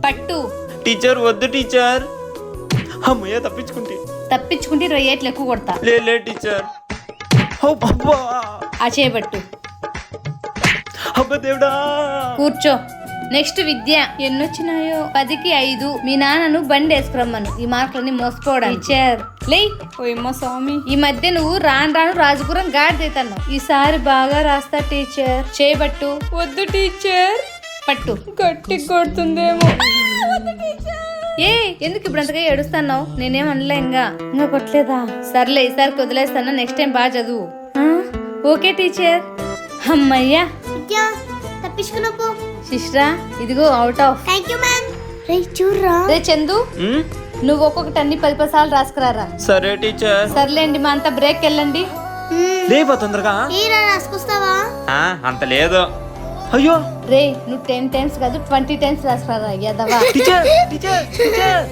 పట్టు. టీచర్ వద్దు టీచర్. అమ్మయ్య తప్పించుకుంటే 20 ఏట్లు ఎక్కువ కొడతా. లే టీచర్. అబ్బా ఆ చేయబట్టు. అబ్బా దేవుడా. కూర్చో. నెక్స్ట్ విద్య. ఎన్నొచ్చినాయో? 10కి 5. మీ నాన్నను బండి వేసుకురమ్మను. ఈ మార్కులన్నీ మోసపోవడం. టీచర్ లే. ఓయమ్మ స్వామి, ఈ మధ్య నువ్వు రాను రాజుపురం గాడిదైతున్నావు. ఈసారి బాగా రాస్తా టీచర్. చేయబట్టు. వద్దు టీచర్. పట్టు. గట్టి కొడుతుందేమో. ఏ ఎందుకు ఇప్పుడు అంతగా ఏడుస్తున్నావు? నేనేం అనలే. ఇంకా కొట్టలేదా? సర్లే ఈసారికి వదిలేస్తాను. నెక్స్ట్ టైం బాగా చదువు. Okay teacher. అమ్మయ్యా. తప్పించుకున్నావు శిష్రా, ఇదిగో అవుట్ ఆఫ్. Thank you ma'am. రే చూర్రా. రే చందు, నువ్వు ఒక్కొక్కటి అన్ని 10 సార్లు రాసుకురారా. సరే టీచర్. సర్లేండి, మా అంతా బ్రేక్ వెళ్ళండి. లేపా తొందరగా. ఏరా రాసుకొస్తావా? అంత లేదు. అయ్యో రే, నువ్వు 10 టైమ్స్ కాదు 20 టైమ్స్ రాసుకురారా. యదవా. టీచర్